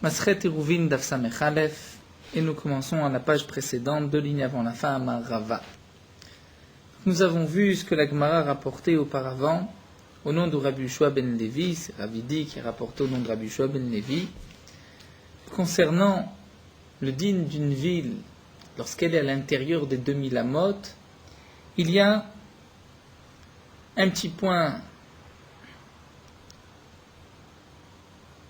Masret Eruvin Daf Samech Aleph, et nous commençons à la page précédente, 2 lignes avant la fin, Amar Rava. Nous avons vu ce que la Gemara rapportait auparavant au nom de Rabbi Yehoshua ben Levi, c'est Ravidi qui rapporte au nom de Rabbi Yehoshua ben Levi, concernant le din d'une ville, lorsqu'elle est à l'intérieur des 2000 amot, il y a un petit point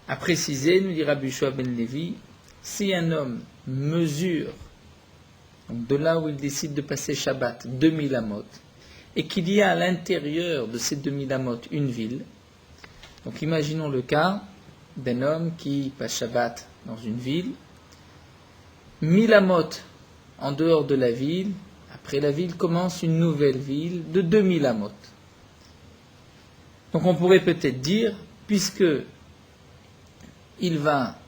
à préciser, nous dit Rabbi Yehoshua ben Levi, si un homme mesure, donc de là où il décide de passer Shabbat, 2000 amot, et qu'il y a à l'intérieur de ces 2000 amot une ville, donc imaginons le cas d'un homme qui passe Shabbat dans une ville, 1000 amot en dehors de la ville, après la ville commence une nouvelle ville de 2000 amot. Donc on pourrait peut-être dire, puisque il va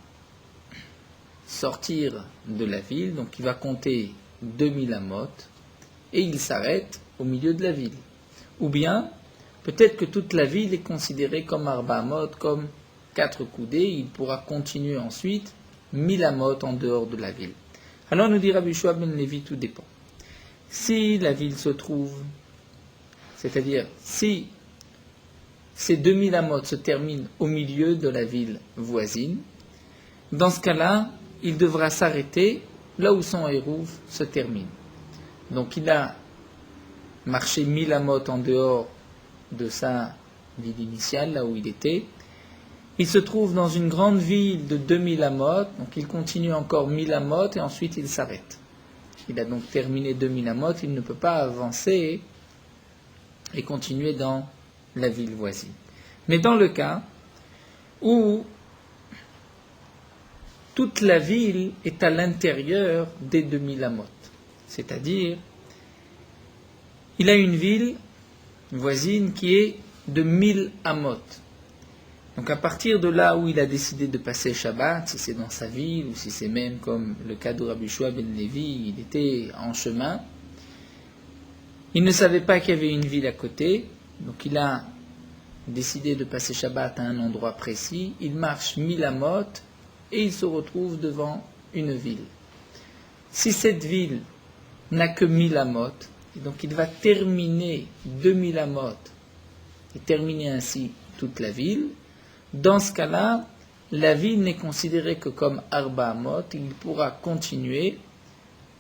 sortir de la ville, donc il va compter 2000 amot, et il s'arrête au milieu de la ville. Ou bien, peut-être que toute la ville est considérée comme Arba amot, comme 4 coudées, il pourra continuer ensuite 1000 amot en dehors de la ville. Alors nous dit Rabbi Yehoshua ben Levi, tout dépend. Si la ville se trouve, c'est-à-dire si ces 2000 amot se terminent au milieu de la ville voisine, dans ce cas-là, il devra s'arrêter là où son hérouve se termine. Donc il a marché 1000 amot en dehors de sa ville initiale, là où il était. Il se trouve dans une grande ville de 2000 amot, donc il continue encore 1000 amot et ensuite il s'arrête. Il a donc terminé 2000 amot, il ne peut pas avancer et continuer dans la ville voisine. Mais dans le cas où toute la ville est à l'intérieur des 2000 amot, c'est-à-dire il a une ville voisine qui est de 1000 amot. Donc à partir de là où il a décidé de passer Shabbat, si c'est dans sa ville ou si c'est même comme le cas de Rabbi Yehoshua ben Levi, il était en chemin, il ne savait pas qu'il y avait une ville à côté, donc il a décidé de passer Shabbat à un endroit précis, il marche 1000 amot et il se retrouve devant une ville. Si cette ville n'a que 1000 amot, donc il va terminer 2000 amot et terminer ainsi toute la ville, dans ce cas-là, la ville n'est considérée que comme Arba amot, il pourra continuer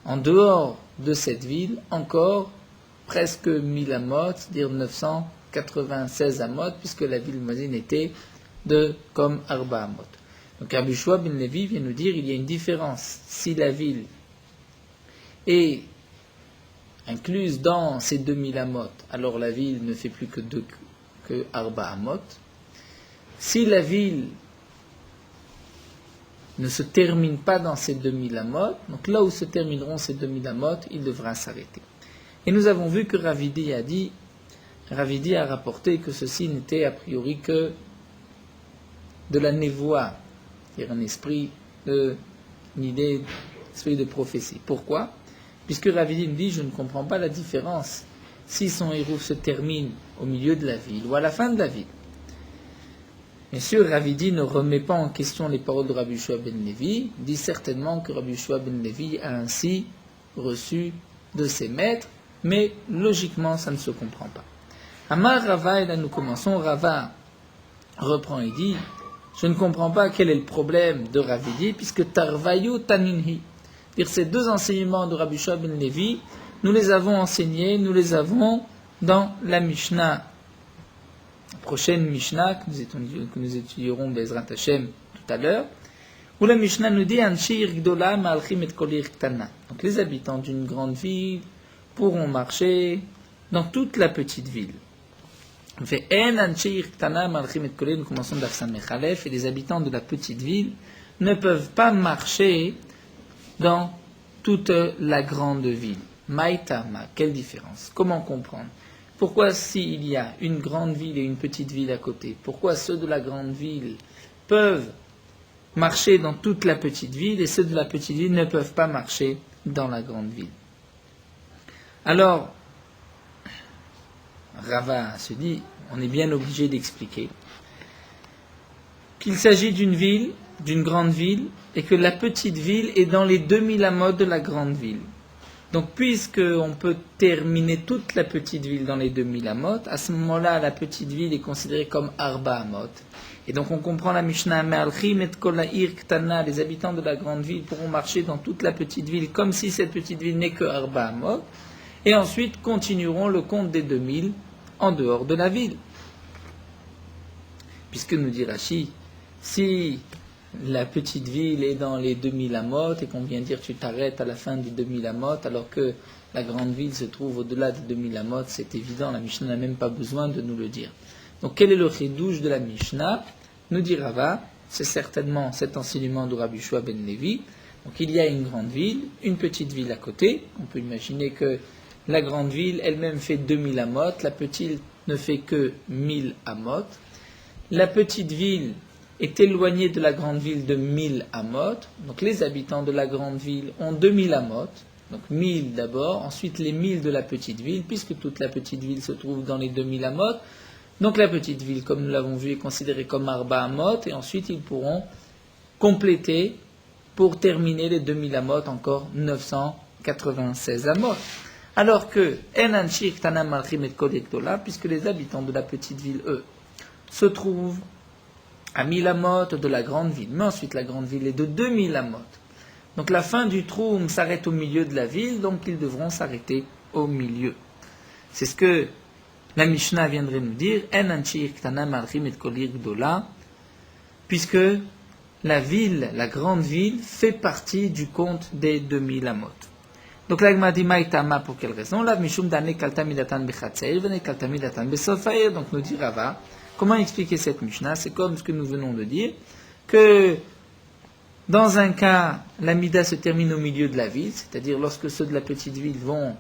en dehors de cette ville encore presque 1000 amot, c'est-à-dire 996 amot, puisque la ville voisine était de comme Arba amot. Donc Rabbi Yehoshua ben Levi vient nous dire qu'il y a une différence. Si la ville est incluse dans ces 2000 amot, alors la ville ne fait plus que Arba amot. Si la ville ne se termine pas dans ces 2000 amot, donc là où se termineront ces 2000 amot, il devra s'arrêter. Et nous avons vu que Ravidi a rapporté que ceci n'était a priori que de la névoie, c'est-à-dire un esprit une idée, esprit de prophétie. Pourquoi ? Puisque Ravidi me dit, je ne comprends pas la différence si son hérouve se termine au milieu de la ville ou à la fin de la ville. Bien sûr, Ravidi ne remet pas en question les paroles de Rabbi Yehoshua ben Levi, dit certainement que Rabbi Yehoshua ben Levi a ainsi reçu de ses maîtres, mais logiquement, ça ne se comprend pas. Amar Rava, et là nous commençons, Rava reprend et dit, je ne comprends pas quel est le problème de Ravidi, puisque Tarvayu Taninhi, c'est-à-dire ces deux enseignements de Rabbi Yehoshua ben Levi, nous les avons enseignés, nous les avons dans la Mishnah, la prochaine Mishnah que nous étudierons Bezrat Hashem tout à l'heure, où la Mishnah nous dit Anshir Gdola Malchim et Kolir Ktana. Donc les habitants d'une grande ville pourront marcher dans toute la petite ville. Nous commençons d'Af Samech Aleph, et les habitants de la petite ville ne peuvent pas marcher dans toute la grande ville. Maïtama, quelle différence? Comment comprendre? Pourquoi s'il y a une grande ville et une petite ville à côté, pourquoi ceux de la grande ville peuvent marcher dans toute la petite ville et ceux de la petite ville ne peuvent pas marcher dans la grande ville? Alors, Rava se dit, on est bien obligé d'expliquer qu'il s'agit d'une ville d'une grande ville et que la petite ville est dans les 2000 amot de la grande ville. Donc, puisqu'on peut terminer toute la petite ville dans les 2000 amot, à ce moment-là, la petite ville est considérée comme Arba amot. Et donc, on comprend la Mishnah, Me'alchim et kol ha'ir ktana, les habitants de la grande ville pourront marcher dans toute la petite ville comme si cette petite ville n'est que Arba amot. Et ensuite, continueront le compte des 2000 en dehors de la ville. Puisque nous dit Rashi, si la petite ville est dans les 2000 amot et qu'on vient dire tu t'arrêtes à la fin du 2000 amot alors que la grande ville se trouve au-delà des 2000 amot, c'est évident, la Mishnah n'a même pas besoin de nous le dire. Donc quel est le chidouche de la Mishnah? Nous dit Rava, c'est certainement cet enseignement de Rabbi Yehoshua ben Levi. Donc il y a une grande ville, une petite ville à côté. On peut imaginer que la grande ville elle-même fait 2000 amot, la petite ne fait que 1000 amot. La petite ville est éloignée de la grande ville de 1000 amot. Donc les habitants de la grande ville ont 2000 amot. Donc 1000 d'abord, ensuite les 1000 de la petite ville, puisque toute la petite ville se trouve dans les 2000 amot. Donc la petite ville, comme nous l'avons vu, est considérée comme Arba amot, et ensuite ils pourront compléter, pour terminer les 2000 amot, encore 996 amot. Alors que, puisque les habitants de la petite ville, eux, se trouvent à 1000 amot de la grande ville, mais ensuite la grande ville est de 2000 amot. Donc la fin du troum s'arrête au milieu de la ville, donc ils devront s'arrêter au milieu. C'est ce que la Mishnah viendrait nous dire, puisque la ville, la grande ville, fait partie du compte des 2000 amot. Donc la Gemara dit Maïtama, pour quelle raison? La Mishum dane kaltamidatan bechatzeir, vene kaltamidatan besofair. Donc nous dit Rava, comment expliquer cette Mishnah? C'est comme ce que nous venons de dire, que dans un cas, la Mida se termine au milieu de la ville, c'est-à-dire lorsque ceux de la petite ville vont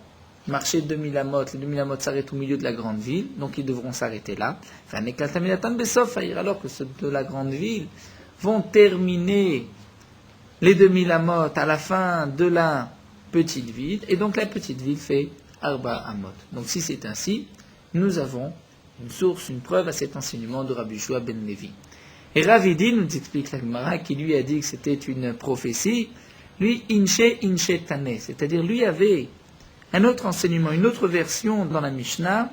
marcher 2000 amot, les 2000 amot s'arrêtent au milieu de la grande ville, donc ils devront s'arrêter là. Alors que ceux de la grande ville vont terminer les 2000 amot à la fin de la petite ville, et donc la petite ville fait Arba amot. Donc si c'est ainsi, nous avons une source, une preuve à cet enseignement de Rabbi Yehoshua ben Levi. Et Ravidi nous explique la Gemara qui lui a dit que c'était une prophétie, lui, inche tane, c'est-à-dire lui avait un autre enseignement, une autre version dans la Mishnah,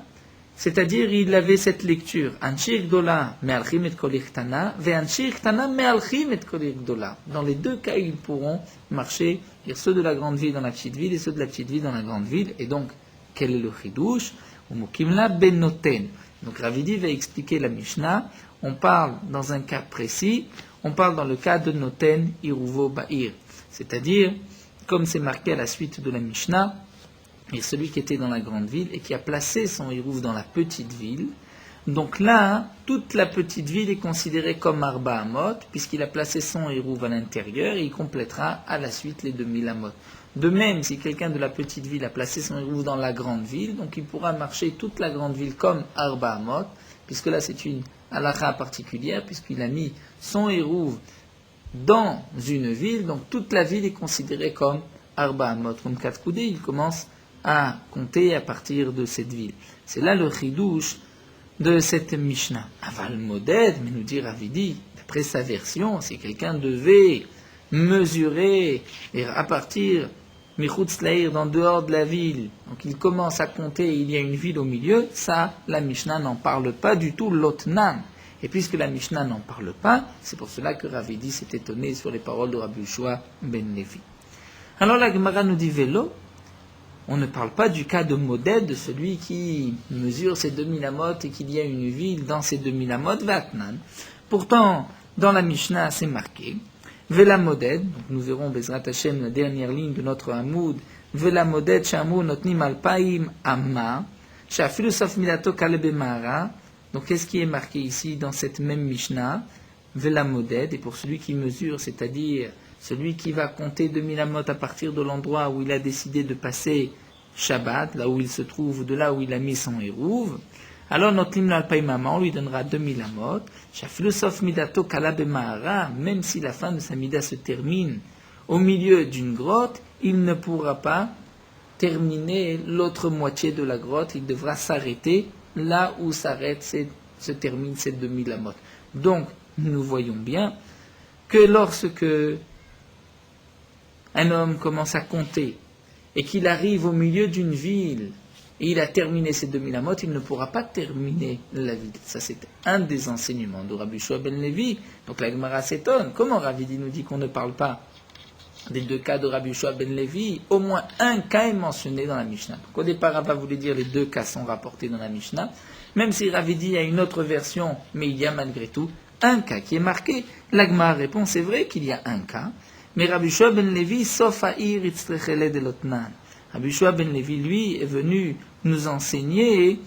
c'est-à-dire il avait cette lecture, Anshir Gdola me'alchim et kol ichtana, ve Anshir ichtana me'alchim et kol Gdola. Dans les deux cas, ils pourront marcher, ceux de la grande ville dans la petite ville et ceux de la petite ville dans la grande ville. Et donc, quel est le chidouche? Umukimla ben noten. Donc Ravidi va expliquer la Mishnah. On parle dans un cas précis, on parle dans le cas de noten iruvo ba'ir. C'est-à-dire, comme c'est marqué à la suite de la Mishnah, et celui qui était dans la grande ville et qui a placé son hirouf dans la petite ville. Donc là, toute la petite ville est considérée comme Arba amot, puisqu'il a placé son hirouf à l'intérieur et il complétera à la suite les 2000 amot. De même, si quelqu'un de la petite ville a placé son hirouf dans la grande ville, donc il pourra marcher toute la grande ville comme Arba amot, puisque là c'est une halakha particulière, puisqu'il a mis son hirouf dans une ville, donc toute la ville est considérée comme Arba amot. Comme Katkoudé, il commence à compter à partir de cette ville. C'est là le chidouche de cette Mishnah. Aval moded, mais nous dit Ravidi, d'après sa version, si quelqu'un devait mesurer à partir Michutz Laïr, dans dehors de la ville, donc il commence à compter, il y a une ville au milieu, ça, la Mishnah n'en parle pas du tout, l'otnan. Et puisque la Mishnah n'en parle pas, c'est pour cela que Ravidi s'est étonné sur les paroles de Rabbi Yehoshua ben Levi. Alors la Gemara nous dit vélo. On ne parle pas du cas de modèle, de celui qui mesure ses 2000 amot et qu'il y a une ville dans ces 2000 amot, Vatnan. Pourtant, dans la Mishnah, c'est marqué, Vela modèle, donc nous verrons Bezrat Hashem, la dernière ligne de notre Hamoud, Vela modèle, Shamu notnim alpaim amma, Shafilu sof milato kalebe mara. Donc qu'est-ce qui est marqué ici dans cette même Mishnah? Vela modèle, et pour celui qui mesure, c'est-à-dire celui qui va compter 2000 amot à partir de l'endroit où il a décidé de passer Shabbat, là où il se trouve, de là où il a mis son hérouve, alors notre limna al-païmama, on lui donnera 2000 amot, shafilosof midato kalabemahara, même si la fin de sa mida se termine au milieu d'une grotte, il ne pourra pas terminer l'autre moitié de la grotte, il devra s'arrêter là où se termine ces 2000 amot. Donc, nous voyons bien que lorsque un homme commence à compter et qu'il arrive au milieu d'une ville et il a terminé ses 2000 amot, il ne pourra pas terminer la ville. Ça, c'est un des enseignements de Rabbi Yehoshua ben Levi. Donc la Gemara s'étonne. Comment Ravidi nous dit qu'on ne parle pas des deux cas de Rabbi Yehoshua ben Levi? Au moins un cas est mentionné dans la Mishnah. Donc, au départ, Rabba voulait dire les deux cas sont rapportés dans la Mishnah. Même si Ravidi a une autre version, mais il y a malgré tout un cas qui est marqué. La Gemara répond, c'est vrai qu'il y a un cas, mais Rabbi Yehoshua ben Levi, sauf Aïr itzrechele de l'otnan. Rabbi Yehoshua ben Levi, lui, est venu nous enseigner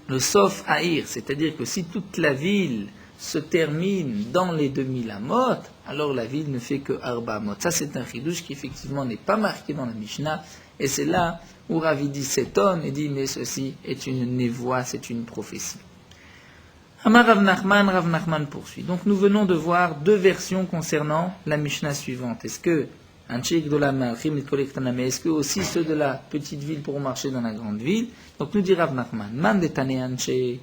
le Sof Aïr, c'est-à-dire que si toute la ville se termine dans les 2000 amot, alors la ville ne fait que Arba amot. Ça, c'est un chidouche qui effectivement n'est pas marqué dans la Mishnah, et c'est là où Ravidi s'étonne et dit, mais ceci est une névoie, c'est une prophétie. Amar Rav Nachman poursuit. Donc nous venons de voir deux versions concernant la Mishnah suivante. Est-ce que est-ce que aussi ceux de la petite ville pourront marcher dans la grande ville? Donc nous dit Rav Nachman, man detane anche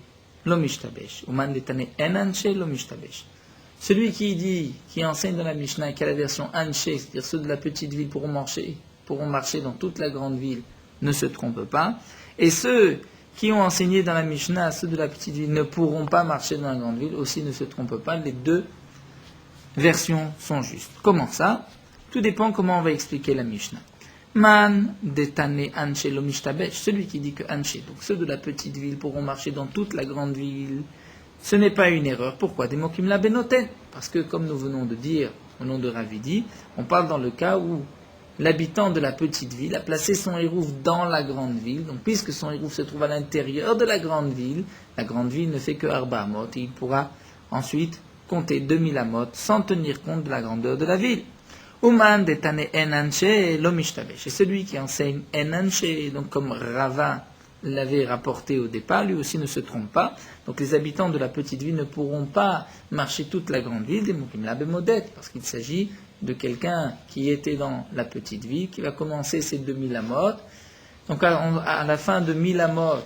lo mishtabesh, ou man detane en anche lo mishtabesh. Celui qui enseigne dans la Mishnah, qui a la version anche, c'est-à-dire ceux de la petite ville pourront marcher dans toute la grande ville, ne se trompe pas. Et ceux qui ont enseigné dans la Mishnah, ceux de la petite ville ne pourront pas marcher dans la grande ville, aussi ne se trompe pas. Les deux versions sont justes. Comment ça? Tout dépend comment on va expliquer la Mishnah. Man detane anche lo mishtabesh, celui qui dit que anche, donc ceux de la petite ville pourront marcher dans toute la grande ville, ce n'est pas une erreur. Pourquoi? Des mots qui me la benoten. Parce que comme nous venons de dire au nom de Ravidi, on parle dans le cas où l'habitant de la petite ville a placé son hérouf dans la grande ville. Donc puisque son hérouf se trouve à l'intérieur de la grande ville ne fait que Arba amot, et il pourra ensuite compter 2000 amot sans tenir compte de la grandeur de la ville. Uman detane enanche lo mishtabesh. Et celui qui enseigne enanche, donc comme Rava l'avait rapporté au départ, lui aussi ne se trompe pas. Donc les habitants de la petite ville ne pourront pas marcher toute la grande ville, des mokim la bémodette, parce qu'il s'agit de quelqu'un qui était dans la petite ville, qui va commencer ses 2000 amot. Donc à la fin de 1000 amot,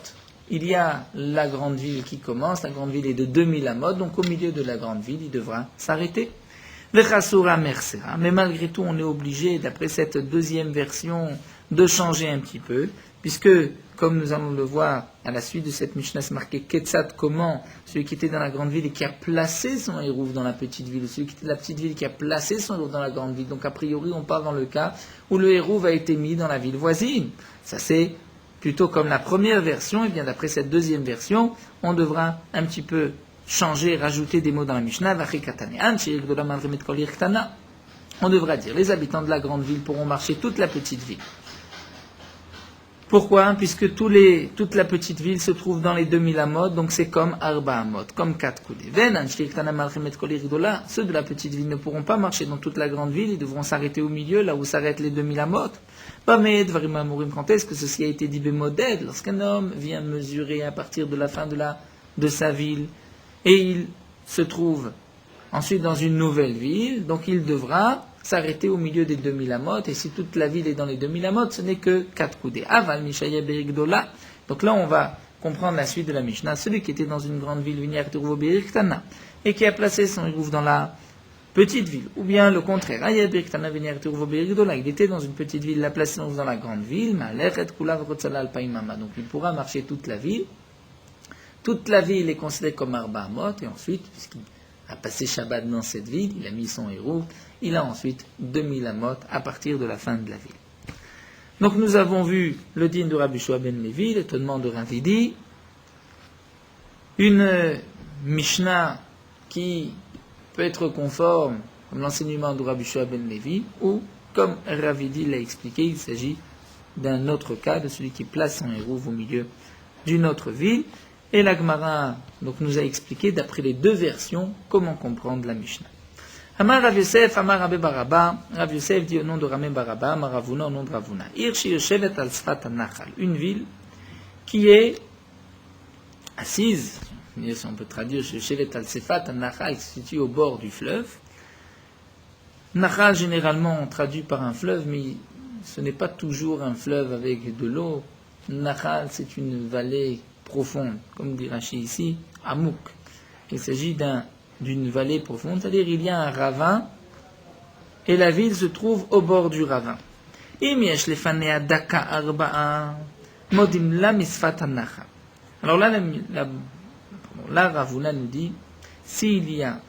il y a la grande ville qui commence, la grande ville est de 2000 amot, donc au milieu de la grande ville, il devra s'arrêter. Mais malgré tout, on est obligé, d'après cette deuxième version, de changer un petit peu, puisque, comme nous allons le voir à la suite de cette Mishnah, c'est marqué Ketzat, comment celui qui était dans la grande ville et qui a placé son hérouf dans la petite ville, ou celui qui était de la petite ville et qui a placé son hérouf dans la grande ville. Donc a priori, on parle dans le cas où le hérouf a été mis dans la ville voisine. Ça c'est plutôt comme la première version, et bien d'après cette deuxième version, on devra un petit peu changer, rajouter des mots dans la Mishnah. On devra dire, les habitants de la grande ville pourront marcher toute la petite ville. Pourquoi? Puisque toute la petite ville se trouve dans les 2000 amot, donc c'est comme Arba amot, comme 4 coudées. Ceux de la petite ville ne pourront pas marcher dans toute la grande ville, ils devront s'arrêter au milieu, là où s'arrêtent les 2000 amot. Quand est-ce que ceci a été dit bémoded? Lorsqu'un homme vient mesurer à partir de la fin de sa ville, et il se trouve ensuite dans une nouvelle ville, donc il devra s'arrêter au milieu des 2000 amot, et si toute la ville est dans les 2000 amot, ce n'est que 4 coudées. Aval Mishaya Berigdola. Donc là, on va comprendre la suite de la Mishnah. Celui qui était dans une grande ville, et qui a placé son hérouf dans la petite ville, ou bien le contraire, il était dans une petite ville, il l'a placé dans la grande ville, donc il pourra marcher toute la ville. Toute la ville est considérée comme Arba amot, et ensuite, puisqu'il a passé Shabbat dans cette ville, il a mis son hérouf, il a ensuite 2000 amot à partir de la fin de la ville. Donc nous avons vu le din de Rabbi Yehoshua ben Levi, l'étonnement de Ravidi, une Mishnah qui peut être conforme comme l'enseignement de Rabbi Yehoshua ben Levi, ou comme Ravidi l'a expliqué, il s'agit d'un autre cas, de celui qui place son hérouf au milieu d'une autre ville. Et la Gemara donc, nous a expliqué, d'après les deux versions, comment comprendre la Mishnah. Amar Rav Yosef, Amar Rabbe Baraba. Rav Yosef dit au nom de Rabbe Baraba, Amar Ravuna au nom de Ravuna. Irshi Yoshevet al Sfat Nachal. Une ville qui est assise, si on peut traduire Yoshevet al Sfat Nachal, qui se situe au bord du fleuve. Nachal, généralement, on traduit par un fleuve, mais ce n'est pas toujours un fleuve avec de l'eau. Nachal, c'est une vallée profonde, comme dit Rashi ici, Amouk. Il s'agit d'un d'une vallée profonde, c'est-à-dire il y a un ravin et la ville se trouve au bord du ravin. Alors là, Ravuna nous dit, s'il y a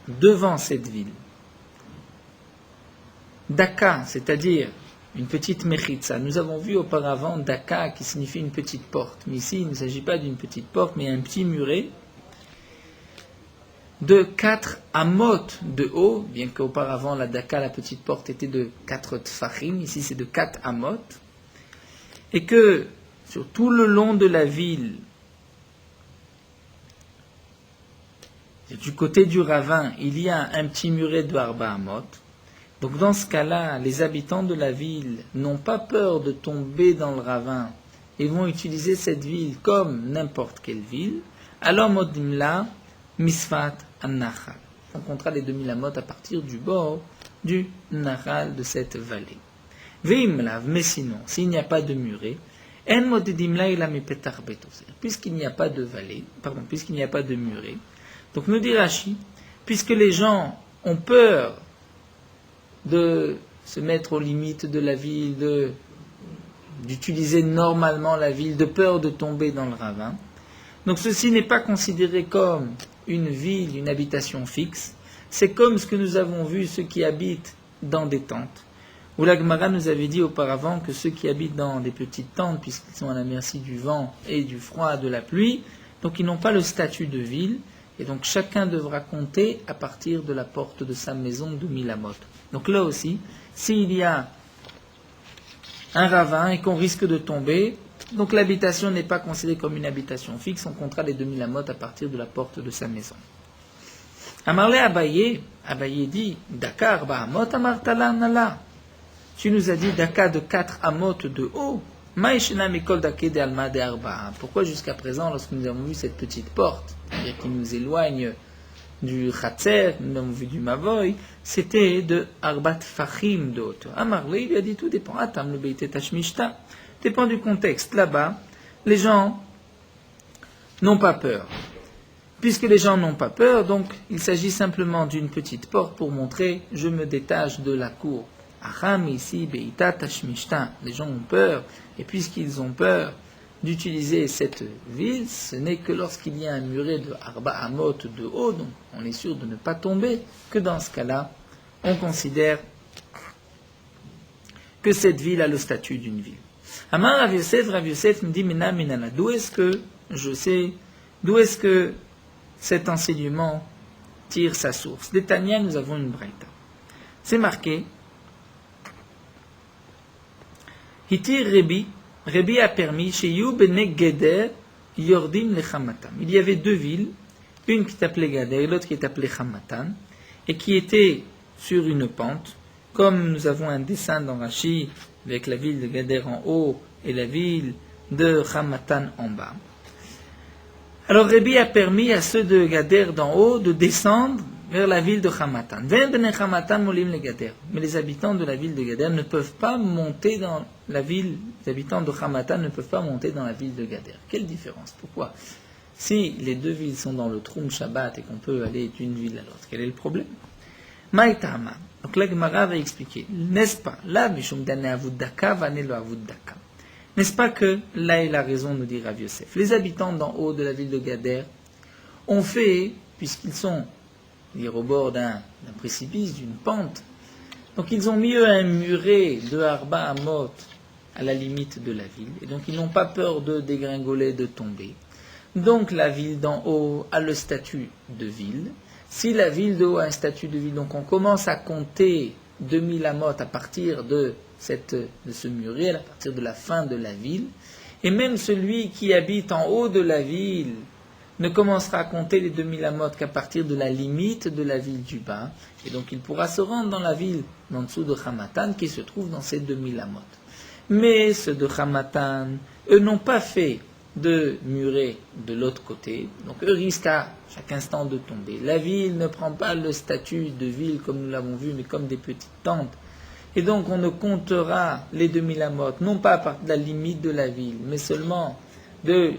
devant cette ville Daka, c'est-à-dire une petite mechitza. Nous avons vu auparavant Daka qui signifie une petite porte. Mais ici, il ne s'agit pas d'une petite porte, mais un petit muret de 4 amot de haut, bien qu'auparavant la Daka, la petite porte, était de 4 tfachim. Ici, c'est de 4 amot. Et que sur tout le long de la ville, du côté du ravin, il y a un petit muret de Arba amot. Donc dans ce cas-là, les habitants de la ville n'ont pas peur de tomber dans le ravin et vont utiliser cette ville comme n'importe quelle ville. Alors modimla misfat an-nachal. On comptera les 2000 amot à partir du bord du nachal de cette vallée. Veimlav, mais sinon, s'il n'y a pas de muret, en modimla ila mipetar beto. Puisqu'il n'y a pas de vallée, puisqu'il n'y a pas de muret. Donc nous dit Rashi, puisque les gens ont peur de se mettre aux limites de la ville, d'utiliser normalement la ville, de peur de tomber dans le ravin. Donc ceci n'est pas considéré comme une ville, une habitation fixe. C'est comme ce que nous avons vu, ceux qui habitent dans des tentes. Où la Gemara nous avait dit auparavant que ceux qui habitent dans des petites tentes, puisqu'ils sont à la merci du vent et du froid, de la pluie, donc ils n'ont pas le statut de ville. Et donc chacun devra compter à partir de la porte de sa maison de 1000 amot. Donc là aussi, s'il y a un ravin et qu'on risque de tomber, donc l'habitation n'est pas considérée comme une habitation fixe, on comptera les 2000 amot à partir de la porte de sa maison. Amarle Abaye dit, Dakar ba amot amartala nala. Tu nous as dit Dakar de 4 amot de haut. Pourquoi jusqu'à présent, lorsque nous avons vu cette petite porte, c'est-à-dire qui nous éloigne du Khatser, nous avons vu du Mavoy, c'était de Arbat Fachim de hauteur. Amarle, il lui a dit tout dépend. Atam le Beitet Tashmishta. Dépend du contexte. Là-bas, les gens n'ont pas peur. Puisque les gens n'ont pas peur, donc il s'agit simplement d'une petite porte pour montrer je me détache de la cour. Acham ici, Beita Tashmishta. Les gens ont peur, et puisqu'ils ont peur d'utiliser cette ville, ce n'est que lorsqu'il y a un muret de Arba Amot de haut, donc on est sûr de ne pas tomber, que dans ce cas-là, on considère que cette ville a le statut d'une ville. Amar Rav Yosef me dit Mina Minana. D'où est-ce que cet enseignement tire sa source? D'Etania, nous avons une braïta. C'est marqué Hitir Rebi a permis chez You Bene Geder Yordim Lechamatam. Il y avait 2 villes, une qui s'appelait Geder et l'autre qui s'appelait Chamatan, et qui étaient sur une pente, comme nous avons un dessin dans Rashi avec la ville de Geder en haut et la ville de Chamatan en bas. Alors Rebi a permis à ceux de Geder d'en haut de descendre vers la ville de Chamatan. Mais les habitants de la ville de Geder ne peuvent pas monter dans la ville, les habitants de Chamatan ne peuvent pas monter dans la ville de Geder. Quelle différence? Pourquoi? Si les 2 villes sont dans le Troum Shabbat et qu'on peut aller d'une ville à l'autre, quel est le problème? Maïtama. Donc la Gemara va expliquer. N'est-ce pas? Là, Mishum Dane Avuddaka, Vanelo Avuddaka. N'est-ce pas que là est la raison, nous dit Rav Yosef. Les habitants d'en haut de la ville de Geder ont fait, puisqu'ils sont au bord d'un précipice, d'une pente, donc ils ont mis un muret de Arba Amot à la limite de la ville, et donc ils n'ont pas peur de dégringoler, de tomber. Donc la ville d'en haut a le statut de ville. Si la ville de haut a un statut de ville, donc on commence à compter 2000 amot à partir de ce muret, à partir de la fin de la ville, et même celui qui habite en haut de la ville ne commencera à compter les 2000 amot qu'à partir de la limite de la ville du bas, et donc il pourra se rendre dans la ville d'en dessous de Chamatan qui se trouve dans ces 2000 amot. Mais ceux de Chamatan, eux n'ont pas fait de muret de l'autre côté, donc eux risquent à chaque instant de tomber. La ville ne prend pas le statut de ville comme nous l'avons vu, mais comme des petites tentes. Et donc on ne comptera les 2000 amot, non pas à partir de la limite de la ville, mais seulement de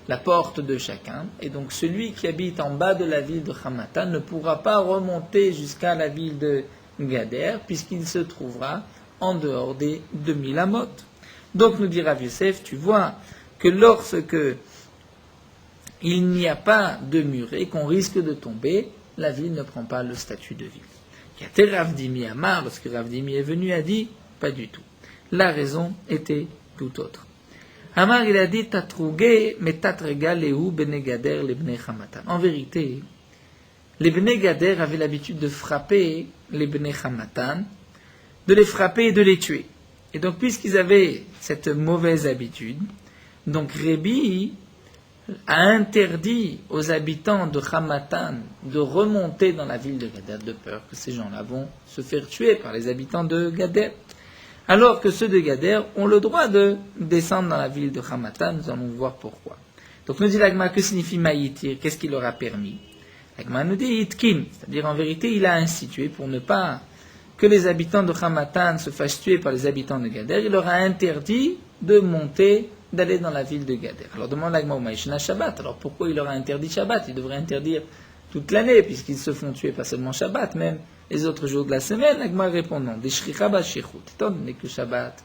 la porte de chacun. Et donc celui qui habite en bas de la ville de Hamatan ne pourra pas remonter jusqu'à la ville de Gader, puisqu'il se trouvera en dehors des 2000 amot. Donc nous dit Rav Yosef, tu vois que lorsque il n'y a pas de muret, qu'on risque de tomber, la ville ne prend pas le statut de ville. Yater Rav Dimi Amar, lorsque Rav Dimi est venu, a dit, pas du tout. La raison était tout autre. Amar, il a dit, Tatrouge, metatrega lehu bene Gader le bne Hamatan. En vérité, les bne Gader avaient l'habitude de frapper les bne Hamatan, de les frapper et de les tuer. Et donc, puisqu'ils avaient cette mauvaise habitude, donc Rébi a interdit aux habitants de Hamatan de remonter dans la ville de Gader de peur que ces gens-là vont se faire tuer par les habitants de Gader. Alors que ceux de Gader ont le droit de descendre dans la ville de Hamatan, nous allons voir pourquoi. Donc nous dit l'Agma, que signifie Maïtir? Qu'est-ce qui leur a permis? L'Agma nous dit Itkin, c'est-à-dire en vérité il a institué pour ne pas que les habitants de Hamatan se fassent tuer par les habitants de Gader, il leur a interdit de monter, d'aller dans la ville de Gader. Alors demande l'Agma au Maïshna Shabbat, alors pourquoi il leur a interdit Shabbat? Il devrait interdire toute l'année, puisqu'ils se font tuer pas seulement Shabbat, même les autres jours de la semaine. L'Agma répond non. Des shricha b'shechut. Étant donné que Shabbat,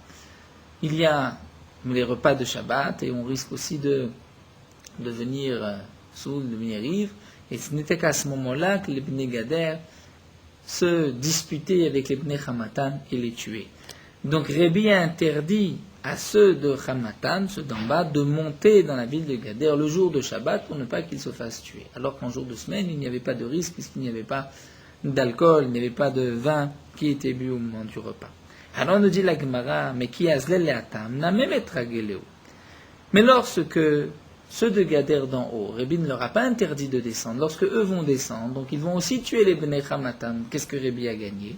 il y a les repas de Shabbat, et on risque aussi de devenir saoul, de devenir ivre, et ce n'était qu'à ce moment-là que les Bnei Gader se disputaient avec les Bnei Hamatan et les tuaient. Donc Rébi a interdit à ceux de Hamatan, ceux d'en bas, de monter dans la ville de Gader le jour de Shabbat pour ne pas qu'ils se fassent tuer. Alors qu'en jour de semaine, il n'y avait pas de risque puisqu'il n'y avait pas d'alcool, il n'y avait pas de vin qui était bu au moment du repas. Alors on nous dit la Gemara, mais qui azlel le'atam, n'a même etrageleu. Mais lorsque ceux de Gader d'en haut, Rébi ne leur a pas interdit de descendre, lorsque eux vont descendre, donc ils vont aussi tuer les Bnei Hamatan, qu'est-ce que Rébi a gagné?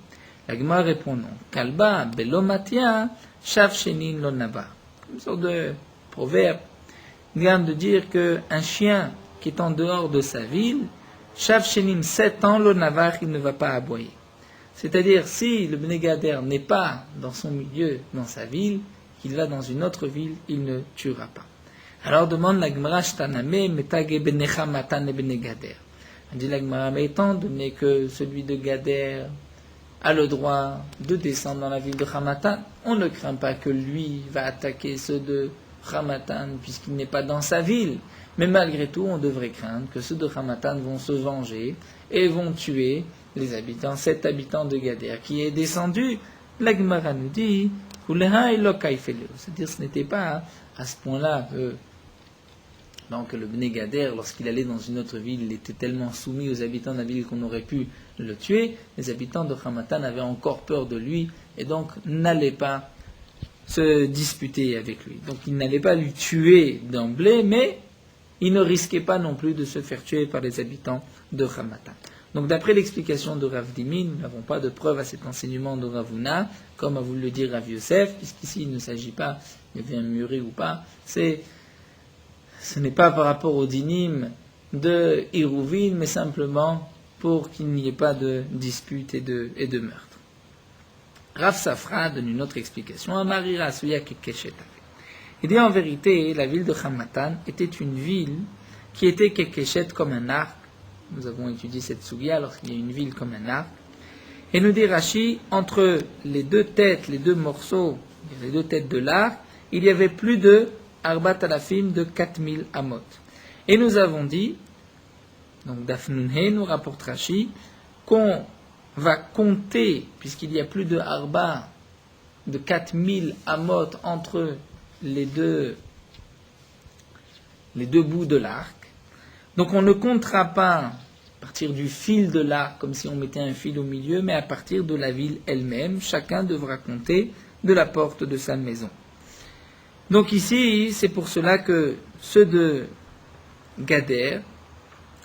La Gemara répond non. Kalba belomatia shav shenin lo nava. Une sorte de proverbe qui vient de dire qu'un chien qui est en dehors de sa ville, shav shenin 7 ans lo navar, il ne va pas aboyer. C'est-à-dire, si le Bnei Gader n'est pas dans son milieu, dans sa ville, qu'il va dans une autre ville, il ne tuera pas. Alors demande la Gemara shtaname metage bnei Hamatan et bnei Gader. On dit la Gemara, mais étant donné que celui de Gader a le droit de descendre dans la ville de Hamatan, on ne craint pas que lui va attaquer ceux de Hamatan puisqu'il n'est pas dans sa ville. Mais malgré tout, on devrait craindre que ceux de Hamatan vont se venger et vont tuer les habitants, 7 habitants de Gader qui est descendu. La Gemara nous dit, c'est-à-dire ce n'était pas à ce point-là que donc le Bnei Gader, lorsqu'il allait dans une autre ville, il était tellement soumis aux habitants de la ville qu'on aurait pu le tuer. Les habitants de Hamatan avaient encore peur de lui et donc n'allaient pas se disputer avec lui. Donc ils n'allaient pas lui tuer d'emblée, mais ils ne risquaient pas non plus de se faire tuer par les habitants de Hamatan. Donc d'après l'explication de Rav Dimi, nous n'avons pas de preuve à cet enseignement de Rav Huna, comme a voulu le dire Rav Yosef, puisqu'ici il ne s'agit pas, il y avait un muret ou pas, ce n'est pas par rapport au dinim de Iruvin, mais simplement pour qu'il n'y ait pas de dispute et de meurtre. Rav Safra donne une autre explication. Amarira Suya Kekeshet. Il dit en vérité, la ville de Hamatan était une ville qui était Kekeshet comme un arc. Nous avons étudié cette Suya lorsqu'il y a une ville comme un arc. Et nous dit Rashi, entre les deux têtes, les deux morceaux, les deux têtes de l'arc, il y avait plus de Arbat Alafim de 4000 amot. Et nous avons dit, donc Dafnunhe nous rapporte Rashi, qu'on va compter, puisqu'il y a plus de Arba de 4000 amot entre les deux bouts de l'arc. Donc on ne comptera pas à partir du fil de l'arc, comme si on mettait un fil au milieu, mais à partir de la ville elle-même. Chacun devra compter de la porte de sa maison. Donc ici, c'est pour cela que ceux de Gader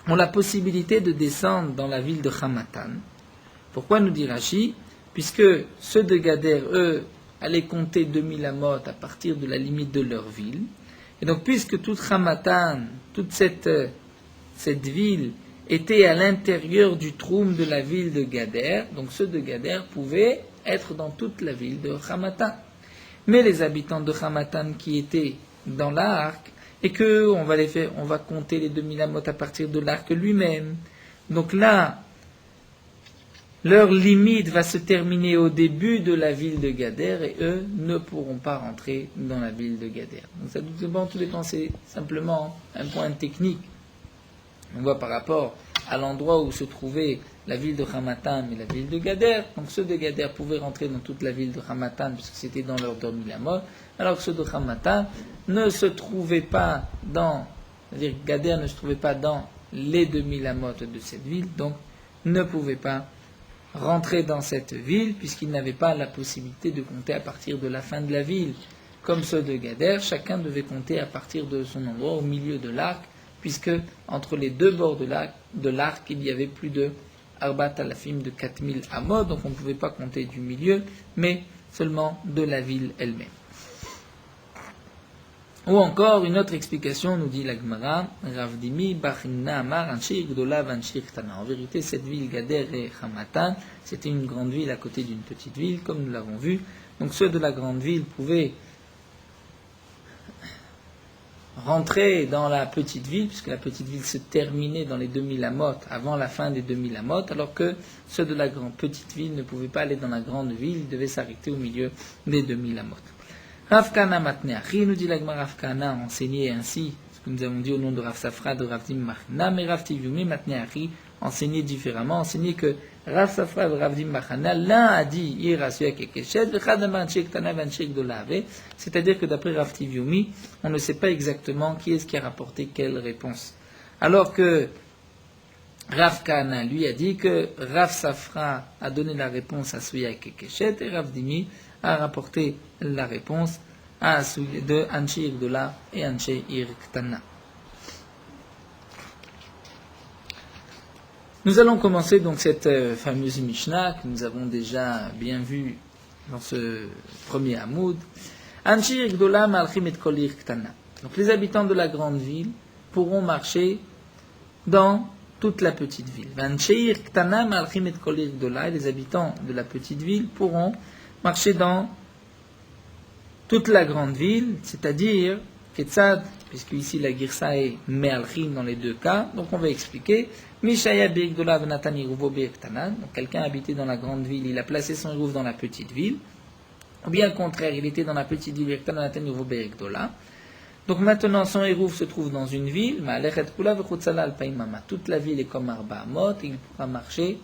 ont la possibilité de descendre dans la ville de Hamatan. Pourquoi nous dit Rashi? Puisque ceux de Gader, eux, allaient compter 2000 amot à partir de la limite de leur ville. Et donc, puisque toute Hamatan, toute cette ville était à l'intérieur du troum de la ville de Gader, donc ceux de Gader pouvaient être dans toute la ville de Hamatan. Mais les habitants de Hamatan qui étaient dans l'arc, et que on va compter les 2000 amot à partir de l'arc lui-même. Donc là, leur limite va se terminer au début de la ville de Gader et eux ne pourront pas rentrer dans la ville de Gader. Donc ça tout dépend, c'est simplement un point technique. On voit par rapport à l'endroit où se trouvait la ville de Hamatan et la ville de Gader. Donc ceux de Gader pouvaient rentrer dans toute la ville de Hamatan puisque c'était dans leur 2000 amot, alors que ceux de Hamatan ne se trouvaient pas c'est-à-dire Gader ne se trouvait pas dans les 2000 amot de cette ville, donc ne pouvaient pas rentrer dans cette ville puisqu'ils n'avaient pas la possibilité de compter à partir de la fin de la ville. Comme ceux de Gader, chacun devait compter à partir de son endroit au milieu de l'arc, puisque entre les deux bords de l'arc, il y avait plus de Arbat Alafim de 4000 amot, donc on ne pouvait pas compter du milieu, mais seulement de la ville elle-même. Ou encore, une autre explication, nous dit la Gemara, Rav Dimi, Bachinna Amar, Anshir Gdola, Anshir Ktana. En vérité, cette ville, Gader et Hamatan, c'était une grande ville à côté d'une petite ville, comme nous l'avons vu. Donc ceux de la grande ville pouvaient rentrer dans la petite ville, puisque la petite ville se terminait dans les 2000 amot, avant la fin des 2000 amot, alors que ceux de la petite ville ne pouvaient pas aller dans la grande ville, ils devaient s'arrêter au milieu des 2000 amot. Rav Kana Matneachi, nous dit la Gemara, Rav Kana enseignait ainsi, ce que nous avons dit au nom de Rav Safra, de Rav Dim Machna, mais Rav Tivumi Matneachi enseignait différemment, enseignait que Rav Safra et Rav Dim Machna, l'un a dit Irasuya Kekeshet, c'est-à-dire que d'après Rav Tivumi, on ne sait pas exactement qui est-ce qui a rapporté quelle réponse. Alors que Rav Kana lui a dit que Rav Safra a donné la réponse à Suya Kekeshet et Rav Dimi a rapporté la réponse à de Anshe Irgdola et Anshe Irktana. Nous allons commencer donc cette fameuse Mishnah que nous avons déjà bien vue dans ce premier Hamoud. Anshe Irgdola Malchim et Kol Irktana. Donc les habitants de la grande ville pourront marcher dans toute la petite ville. Anshe Irktana Malchim et Kol Irgdola, et les habitants de la petite ville pourront marcher dans toute la grande ville, c'est-à-dire Ketzad, puisque ici la Girsa est Me'alchim dans les deux cas, donc on va expliquer. Mishaya Birgdola Venatan Iruvo Birktanan, donc quelqu'un habitait dans la grande ville, il a placé son Iruv dans la petite ville, ou bien au contraire, il était dans la petite ville Birktanan Venatan Iruvo Birgdola. Donc maintenant son Iruv se trouve dans une ville, Ma'alechet Kula Vechutzala Alpaimama, toute la ville est comme Arba Amot, et il pourra marcher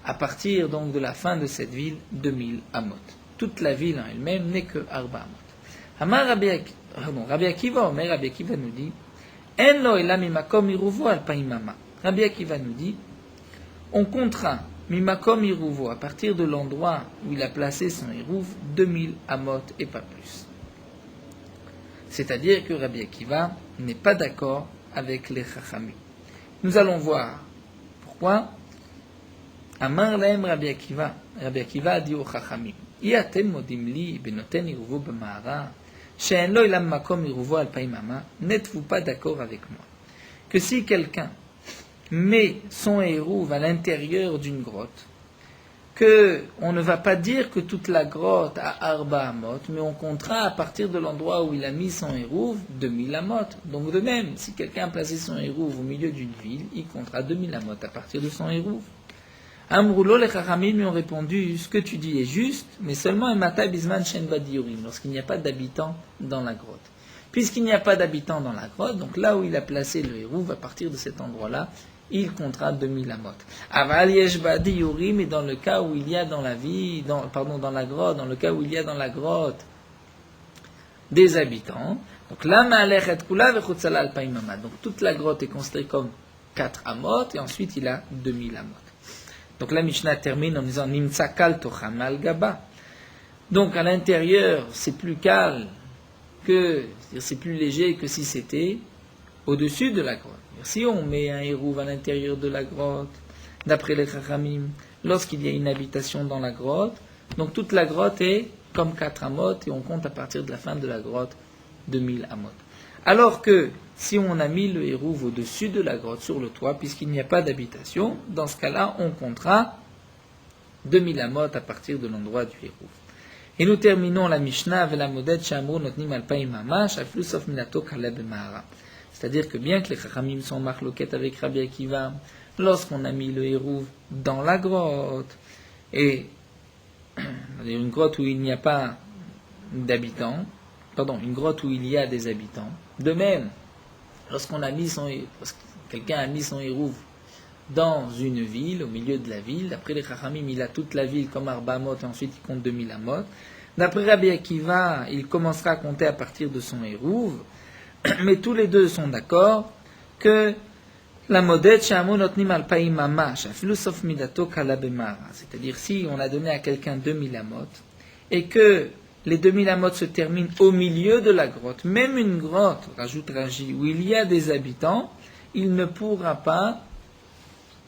à partir donc de la fin de cette ville, 2000 amot. Toute la ville en elle-même n'est que Arba amot. Amar Rabbi Akiva, mais Rabbi Akiva nous dit, En lo ela mimakom iruvo alpaimama. Rabbi Akiva nous dit, on comptera mimakom iruvo à partir de l'endroit où il a placé son iruv 2000 amot et pas plus. C'est-à-dire que Rabbi Akiva n'est pas d'accord avec les Chachamim. Nous allons voir pourquoi. Amar lahem Rabbi Akiva. Rabbi Akiva a dit aux Chachamim, Iatem modim li benoten iruvo b'mahara, she'en lo ilam makom iruvo alpaimama, n'êtes-vous pas d'accord avec moi que si quelqu'un met son iruv à l'intérieur d'une grotte, que on ne va pas dire que toute la grotte a Arba Amot, mais on comptera à partir de l'endroit où il a mis son Hérouv 2000 Amot. Donc de même, si quelqu'un a placé son Hérouv au milieu d'une ville, il comptera 2000 Amot à partir de son Hérouv. Amroulo, les Chachamim lui ont répondu, ce que tu dis est juste, mais seulement un Mata Bisman Shen Badiorim, lorsqu'il n'y a pas d'habitants dans la grotte. Puisqu'il n'y a pas d'habitants dans la grotte, donc là où il a placé le Hérouv, à partir de cet endroit-là, il comptera 2000 amot. Aval yeshba diyuri, mais dans le cas où il y a dans la vie, dans la grotte, dans le cas où il y a dans la grotte des habitants, donc la ma'alechet kula vechutzala alpaimama. Donc toute la grotte est considérée comme 4 amot, et ensuite il a 2000 amot. Donc la Mishnah termine en disant nimtzakal tocham al gaba. Donc à l'intérieur, c'est plus calme c'est-à-dire c'est plus léger que si c'était au-dessus de la grotte. Si on met un hérouv à l'intérieur de la grotte, d'après les Chachamim, lorsqu'il y a une habitation dans la grotte, donc toute la grotte est comme 4 amot, et on compte à partir de la fin de la grotte 2000 amot. Alors que si on a mis le hérouv au-dessus de la grotte, sur le toit, puisqu'il n'y a pas d'habitation, dans ce cas-là, on comptera 2000 amot à partir de l'endroit du hérouv. Et nous terminons la Mishnah avec la modèle Shamru Notnim Alpaim Mamash, Aflu Sof Minato Kaleb Mahara. C'est-à-dire que bien que les Chachamim sont marloquettes avec Rabbi Akiva, lorsqu'on a mis le hérouv dans la grotte, et une grotte où il n'y a pas d'habitants, une grotte où il y a des habitants, de même, lorsqu'on a mis quelqu'un a mis son hérouv dans une ville, au milieu de la ville, d'après les Chachamim, il a toute la ville comme Arba Amot, et ensuite il compte 2000 Amot. D'après Rabbi Akiva, il commencera à compter à partir de son hérouv, mais tous les deux sont d'accord que la modèle Shamunotnim Alpaim Mamash, Afilusof Midato Kalabemara, c'est-à-dire si on a donné à quelqu'un 2000 Amot, et que les 2000 Amot se terminent au milieu de la grotte, même une grotte, rajoute Raji, où il y a des habitants, il ne pourra pas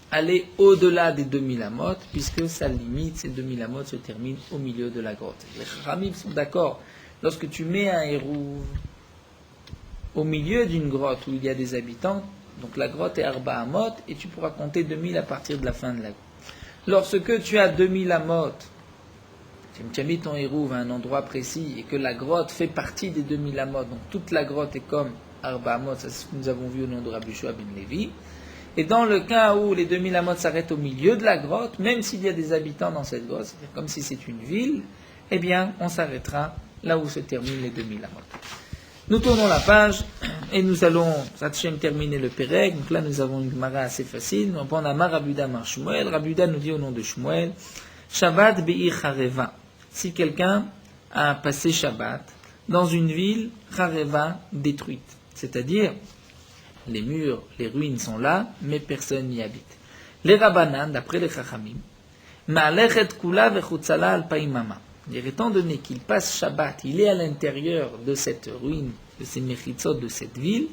aller au-delà des 2000 Amot, puisque sa limite, ces 2000 Amot, se terminent au milieu de la grotte. Les Ramim sont d'accord, lorsque tu mets un hérouv au milieu d'une grotte où il y a des habitants, donc la grotte est Arba Amot, et tu pourras compter 2000 à partir de la fin de la grotte. Lorsque tu as 2000 Amot, tu as mis ton hérouv à un endroit précis, et que la grotte fait partie des 2000 Amot, donc toute la grotte est comme Arba Amot, ça c'est ce que nous avons vu au nom de Rabbi Shua ben Levi. Et dans le cas où les 2000 Amot s'arrêtent au milieu de la grotte, même s'il y a des habitants dans cette grotte, c'est-à-dire comme si c'est une ville, eh bien, on s'arrêtera là où se terminent les 2000 Amot. Nous tournons la page et nous allons, Satchem, terminer le Pérec. Donc là, nous avons une Gemara assez facile. Nous avons Amar Rabuda Mar Shmuel. Rabuda nous dit au nom de Shmuel, Shabbat Be'ir Hareva. Si quelqu'un a passé Shabbat dans une ville Hareva détruite, c'est-à-dire les murs, les ruines sont là, mais personne n'y habite. Les Rabbanan, d'après les Chachamim, Ma'alechet Kula Vechutzala Alpaimama. Étant donné qu'il passe Shabbat, il est à l'intérieur de cette ruine, de ces mechitzot, de cette ville,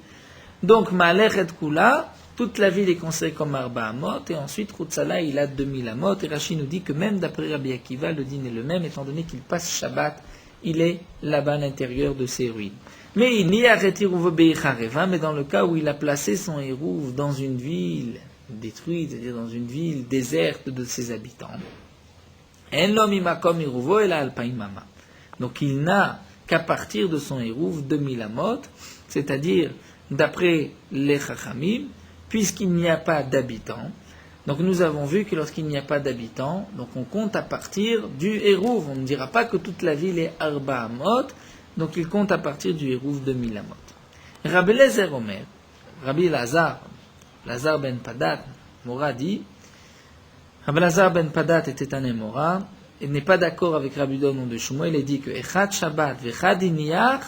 donc Ma'alechet Kula, toute la ville est considérée comme Arba Amot, et ensuite Chutzala, il a 2000 Amot, et Rashi nous dit que même d'après Rabbi Akiva, le din est le même, étant donné qu'il passe Shabbat, il est là-bas à l'intérieur de ces ruines. Mais il n'y a Retirouv Beichareva, mais dans le cas où il a placé son hérouv dans une ville détruite, c'est-à-dire dans une ville déserte de ses habitants, donc il n'a qu'à partir de son hérouv 2000 Amot, c'est-à-dire d'après les Chachamim, puisqu'il n'y a pas d'habitants. Donc nous avons vu que lorsqu'il n'y a pas d'habitants, donc on compte à partir du hérouv. On ne dira pas que toute la ville est Arba Amot, donc il compte à partir du hérouv 2000 Amot. Rabbi Lezer Omer, Rabbi Lazar ben Padat, Mora dit, Rabbi Lazar ben Padat était un Émora, il n'est pas d'accord avec Rabbi Don nom de Shmuel, il dit que Echad Shabbat v'Echad Iniyach,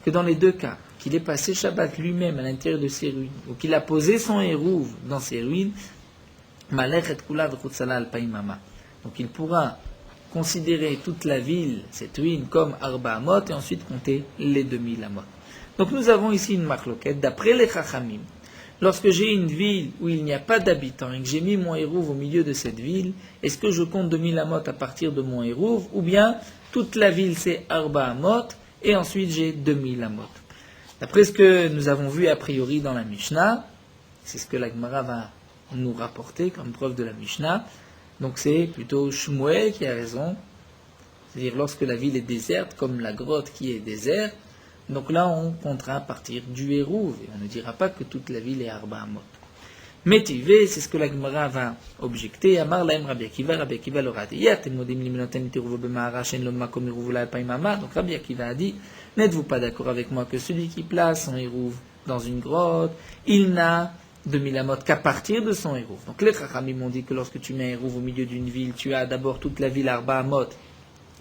que dans les deux cas, qu'il ait passé Shabbat lui-même à l'intérieur de ses ruines, ou qu'il a posé son hérouv dans ses ruines, Malech et Kula v'Chutzala Alpaimama. Donc il pourra considérer toute la ville, cette ruine, comme Arba Amot, et ensuite compter les 2000 Amot. Donc nous avons ici une marloquette, d'après les Chachamim. Lorsque j'ai une ville où il n'y a pas d'habitants et que j'ai mis mon hérouv au milieu de cette ville, est-ce que je compte 2000 Amot à partir de mon hérouv, ou bien toute la ville c'est Arba Amot, et ensuite j'ai 2000 Amot. D'après ce que nous avons vu a priori dans la Mishnah, c'est ce que la Gemara va nous rapporter comme preuve de la Mishnah, donc c'est plutôt Shmuel qui a raison, c'est-à-dire lorsque la ville est déserte, comme la grotte qui est déserte, donc là on comptera à partir du hérouv, et on ne dira pas que toute la ville est Arba Amot. Métivé, c'est ce que la Gemara va objecter, Amar laem Rabbi Akiva leur a dit, donc Rabbi Akiva a dit, n'êtes-vous pas d'accord avec moi que celui qui place son hérouv dans une grotte, il n'a 2000 Amot qu'à partir de son hérouv. Donc les Chachamim ont dit que lorsque tu mets un hérouv au milieu d'une ville, tu as d'abord toute la ville Arba Amot,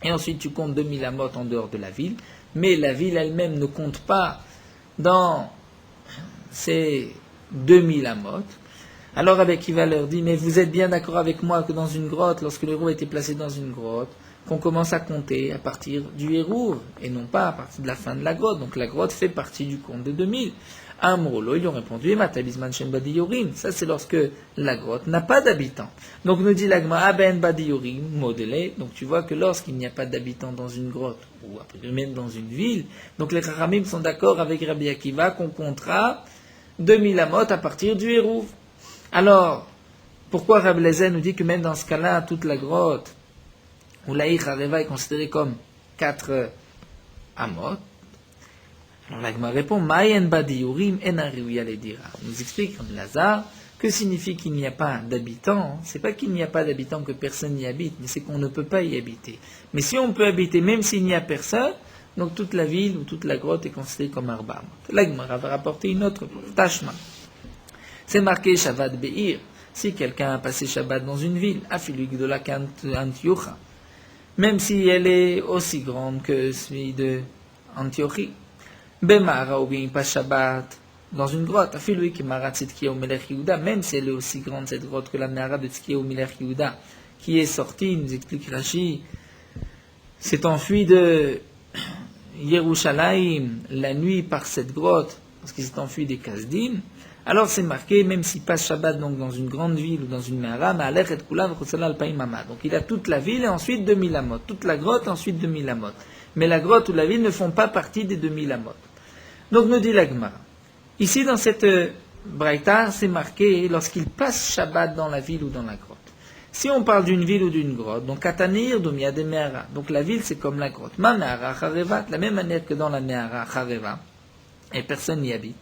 et ensuite tu comptes 2000 Amot en dehors de la ville, mais la ville elle-même ne compte pas dans ces 2000 Amot. Alors Rabbi Akiva leur dit, mais vous êtes bien d'accord avec moi que dans une grotte, lorsque l'hérouv a été placé dans une grotte, qu'on commence à compter à partir du hérouv, et non pas à partir de la fin de la grotte. Donc la grotte fait partie du compte des 2000. Amrolo, ils ont répondu, ça c'est lorsque la grotte n'a pas d'habitants. Donc nous dit l'agma, Aben Badiyorim, modélé, donc tu vois que lorsqu'il n'y a pas d'habitants dans une grotte, ou même dans une ville, donc les Chachamim sont d'accord avec Rabbi Akiva qu'on comptera 2000 Amot à partir du hérouv. Alors, pourquoi Rabbi Lezer nous dit que même dans ce cas-là, toute la grotte, où l'Aïch Hareva est considérée comme 4 amot. Alors la Gemara répond, Ma'yen badiyurim en ariuya ledira. On nous explique, comme Lazare, que signifie qu'il n'y a pas d'habitants. C'est pas qu'il n'y a pas d'habitants que personne n'y habite, mais c'est qu'on ne peut pas y habiter. Mais si on peut habiter, même s'il n'y a personne, donc toute la ville ou toute la grotte est considérée comme Arba Amot. La Gemara va rapporter une autre tâchement. C'est marqué Shabbat Be'ir. Si quelqu'un a passé Shabbat dans une ville, Afilu Gdola Antiocha, même si elle est aussi grande que celui de Antiochie, Bemara ou bien il passe Shabbat dans une grotte, Afilu Kimara Tzidkiyahu Melech Yehuda, même si elle est aussi grande cette grotte que la Mara de Tzidkiyahu Melech Yehuda, qui est sortie, nous explique Rashi, s'est enfui de Yerushalayim la nuit par cette grotte, parce qu'il s'est enfui des Kasdim. Alors c'est marqué, même s'il passe Shabbat donc dans une grande ville ou dans une Mehara, Ma'alech et Kulav Chosala Alpaim Amah. Donc il a toute la ville et ensuite 2000 amot. Toute la grotte et ensuite 2000 amot. Mais la grotte ou la ville ne font pas partie des 2000 amot. Donc nous dit la Gemara. Ici dans cette Braïta, c'est marqué lorsqu'il passe Shabbat dans la ville ou dans la grotte. Si on parle d'une ville ou d'une grotte, donc Katanir, Domia de Mehara. Donc la ville c'est comme la grotte. Ma Mehara Chareva, de la même manière que dans la Mehara Chareva, et personne n'y habite.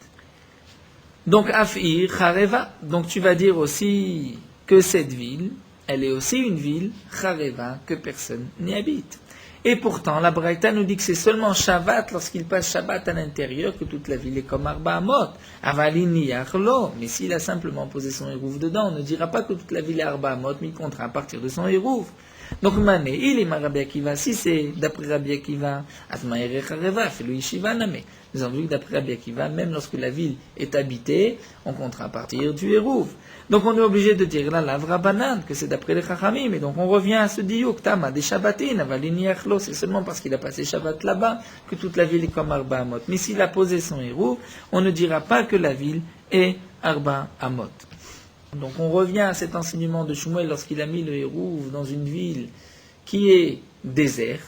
Donc, Afir, Chareva. Donc, tu vas dire aussi que cette ville, elle est aussi une ville, Chareva, que personne n'y habite. Et pourtant, la Braïta nous dit que c'est seulement Shabbat, lorsqu'il passe Shabbat à l'intérieur, que toute la ville est comme Arba Amot. Avalini Yarlo. Mais s'il a simplement posé son hérouf dedans, on ne dira pas que toute la ville est Arba Amot, mais il comptera à partir de son hérouf. Donc, Mané, il est Rabbi Akiva. Si c'est d'après Rabbi Akiva, Atmaïre Chareva, fait le Yeshiva Name. Nous avons vu que d'après Rabbi Akiva, même lorsque la ville est habitée, on comptera à partir du hérouf. Donc on est obligé de dire la lavra banane, que c'est d'après les Chachamim. Et donc on revient à ce diouk, Tama des Shabbatin, Avalini Achlo, c'est seulement parce qu'il a passé Shabbat là-bas que toute la ville est comme Arba Amot. Mais s'il a posé son hérouf, on ne dira pas que la ville est Arba Amot. Donc on revient à cet enseignement de Shmuel lorsqu'il a mis le hérouf dans une ville qui est déserte,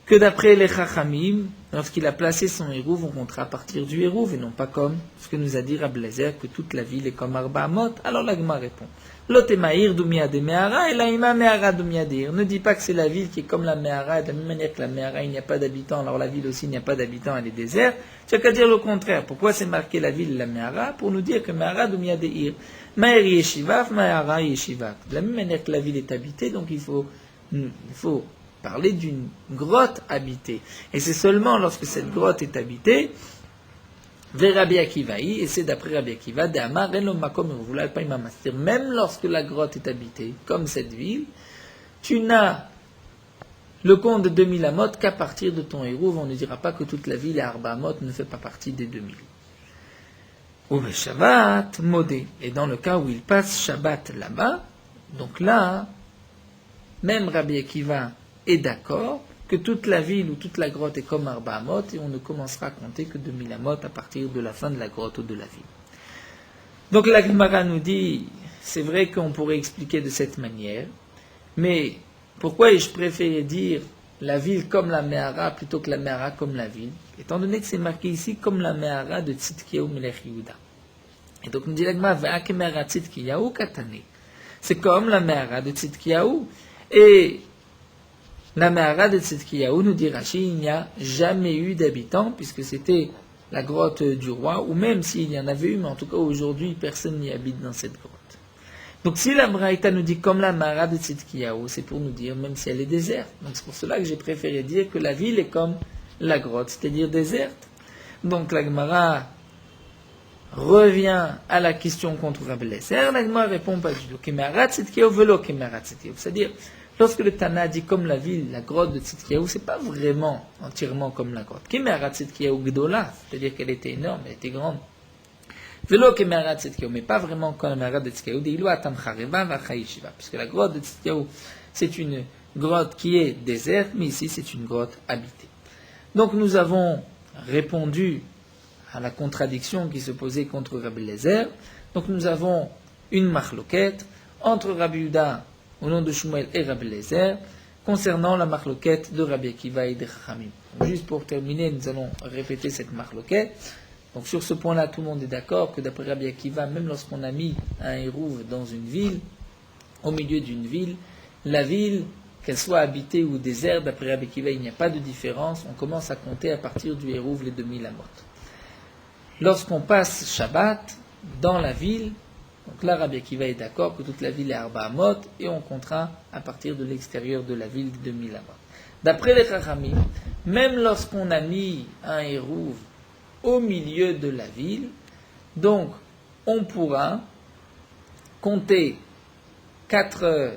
que d'après les Chachamim, lorsqu'il a placé son hérouf, on comptera à partir du hérouf, et non pas comme ce que nous a dit Rabbi Eliezer, que toute la ville est comme Arba Amot. Alors la Gemara répond, Lotemaïr Dumia de Mehara et Laïma Mehara Dumia de. Ne dis pas que c'est la ville qui est comme la Mehara, et de la même manière que la Mehara, il n'y a pas d'habitants, alors la ville aussi, il n'y a pas d'habitants, elle est déserte. Tu as qu'à dire le contraire. Pourquoi c'est marqué la ville, la Mehara? Pour nous dire que Mehara Dumia de Ir. Maher Yeshivaf, Mehara Yeshivaf. De la même manière que la ville est habitée, donc il faut parler d'une grotte habitée. Et c'est seulement lorsque cette grotte est habitée, vers Rabbi Akivaï, et c'est d'après Rabbi Akiva, c'est-à-dire même lorsque la grotte est habitée, comme cette ville, tu n'as le compte de 2000 amot qu'à partir de ton hérouv. On ne dira pas que toute la ville à Arba Amot ne fait pas partie des 2000. Ou le Shabbat, modé. Et dans le cas où il passe Shabbat là-bas, donc là, même Rabbi Akiva est d'accord que toute la ville ou toute la grotte est comme Arba Amot et on ne commencera à compter que 2000 amot à partir de la fin de la grotte ou de la ville. Donc la Gemara nous dit, c'est vrai qu'on pourrait expliquer de cette manière, mais pourquoi ai-je préféré dire la ville comme la Mehara plutôt que la Mehara comme la ville, étant donné que c'est marqué ici comme la Mehara de Tzidkiyahu Melech Yehuda. Et donc nous dit la Gemara, Ve'ake Mehara Tzidkiyahu Katane. C'est comme la Mehara de Tzidkiyahu. Et la Mehara de Tzidkiyahu, nous dit Rashi, il n'y a jamais eu d'habitants, puisque c'était la grotte du roi, ou même s'il y en avait eu, mais en tout cas aujourd'hui, personne n'y habite dans cette grotte. Donc si la Braïta nous dit comme la Mehara de Tzidkiyahu, c'est pour nous dire, même si elle est déserte. Donc c'est pour cela que j'ai préféré dire que la ville est comme la grotte, c'est-à-dire déserte. Donc la Gemara revient à la question contre Rabbi Eliezer, la Gemara répond pas du tout. Kemehara Tzidkiyahu velo Kemehara Tzidkiyahu. C'est-à-dire, lorsque le Tana dit comme la ville, la grotte de Tzidkiyahu, c'est pas vraiment entièrement comme la grotte. Kemehara Tzidkiyahu Gdola, c'est-à-dire qu'elle était énorme, elle était grande. Velo Kemehara Tzidkiyahu, mais pas vraiment comme la Mehara de Tzidkiyahu, Deilu Atam Chareva Vacha Yeshiva, puisque la grotte de Tzidkiyahu, c'est une grotte qui est déserte, mais ici c'est une grotte habitée. Donc nous avons répondu à la contradiction qui se posait contre Rabbi Eliezer. Donc nous avons une marloquette entre Rabbi Yehuda au nom de Shmuel et Rabbi Eliezer concernant la marloquette de Rabbi Akiva et de Chachamim. Juste pour terminer, nous allons répéter cette marloquette. Donc sur ce point-là, tout le monde est d'accord que d'après Rabbi Akiva, même lorsqu'on a mis un hérouv dans une ville, au milieu d'une ville, la ville qu'elle soit habitée ou déserte, d'après Rabbi Akiva, il n'y a pas de différence. On commence à compter à partir du Hérouv les 2000 amot. Lorsqu'on passe Shabbat dans la ville, donc là Rabbi Akiva est d'accord que toute la ville est Arba Amot et on comptera à partir de l'extérieur de la ville de 2000 amot. D'après les Chachamim, même lorsqu'on a mis un Hérouv au milieu de la ville, donc on pourra compter 4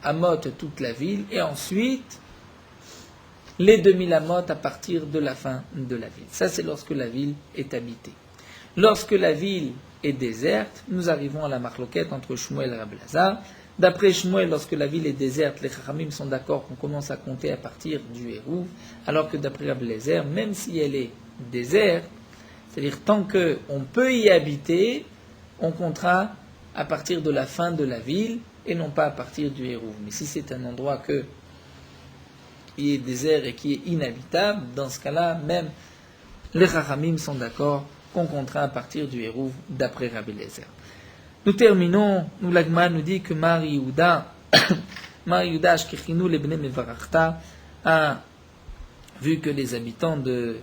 amot toute la ville et ensuite les 2000 amot à partir de la fin de la ville. Ça, c'est lorsque la ville est habitée. Lorsque la ville est déserte, nous arrivons à la marloquette entre Shmuel et Rabbi Elazar. D'après Shmuel, lorsque la ville est déserte, les Chachamim sont d'accord qu'on commence à compter à partir du Hérouv, alors que d'après Rabbi Elazar, même si elle est déserte, c'est-à-dire tant qu'on peut y habiter, on comptera à partir de la fin de la ville et non pas à partir du Hérouv. Mais si c'est un endroit qui est désert et qui est inhabitable, dans ce cas-là, même les Chachamim sont d'accord qu'on comptera à partir du Hérouv d'après Rabbi Elazar. Nous terminons, l'Agma nous dit que Mar Yehuda Ashkechinu lebnei Mevarachta a vu que les habitants de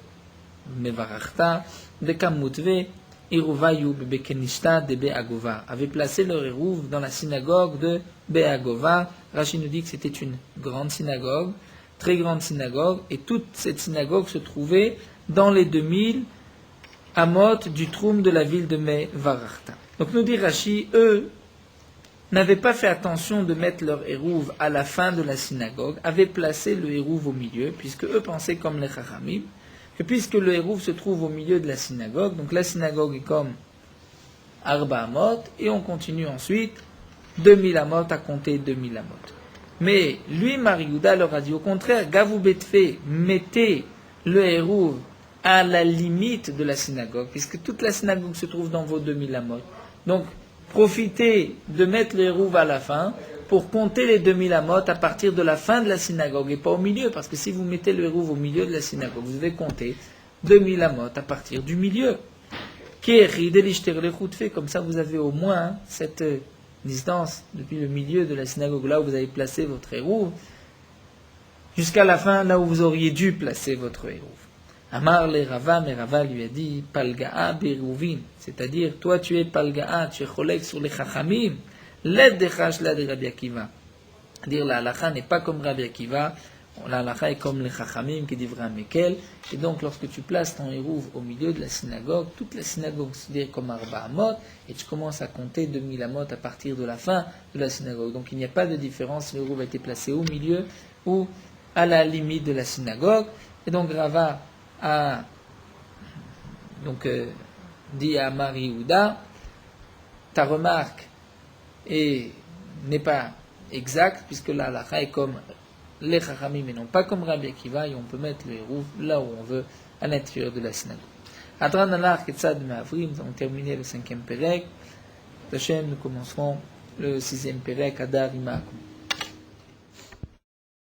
Mevarachta, de Kamutve, Iruvayu bekenishta de Be'agova, avaient placé leur Hérouv dans la synagogue de Be'agova. Rashi nous dit que c'était une grande synagogue, très grande synagogue, et toute cette synagogue se trouvait dans les 2000 amot du troum de la ville de Mevarachta. Donc nous dit Rashi, eux n'avaient pas fait attention de mettre leur Hérouv à la fin de la synagogue, avaient placé le Hérouv au milieu, puisque eux pensaient comme les Chachamim, que puisque le Hérouv se trouve au milieu de la synagogue, donc la synagogue est comme Arba Amot, et on continue ensuite 2000 amot à compter 2000 amot. Mais lui, Mar Yehuda, leur a dit au contraire, Gavou Betfe, mettez le Hérouv à la limite de la synagogue, puisque toute la synagogue se trouve dans vos 2000 amot. Donc, profitez de mettre le Hérouv à la fin pour compter les 2000 amot à partir de la fin de la synagogue et pas au milieu, parce que si vous mettez le Hérouv au milieu de la synagogue, vous devez compter 2000 amot à partir du milieu. Comme ça, vous avez au moins cette distance depuis le milieu de la synagogue, là où vous avez placé votre Hérouv, jusqu'à la fin, là où vous auriez dû placer votre Hérouv. Amar le Rava, mais Rava lui a dit, Palga'a berouvin, c'est-à-dire, toi tu es Palga'a, tu es cholek sur les Chachamim, l'aide de Chashla de Rabbi Akiva. C'est-à-dire, la halacha n'est pas comme Rabbi Akiva, la halacha est comme les Chachamim qui dit Mekel, et donc lorsque tu places ton Hérouv au milieu de la synagogue, toute la synagogue se dit comme Arba Amot, et tu commences à compter 2000 amot à partir de la fin de la synagogue. Donc il n'y a pas de différence si le Hérouv a été placé au milieu ou à la limite de la synagogue. Et donc Rava a dit à Mar Yehuda, ta remarque n'est pas exacte, puisque la halacha est comme les Chachamim, mais non pas comme Rabbi Akiva, et on peut mettre le Hérouv là où on veut, à l'intérieur de la synagogue. Adran Alar Ketzad Me'avrim, nous avons terminé le 5e Pérec. Hachem, nous commencerons le 6e Pérec, Adar Imakum.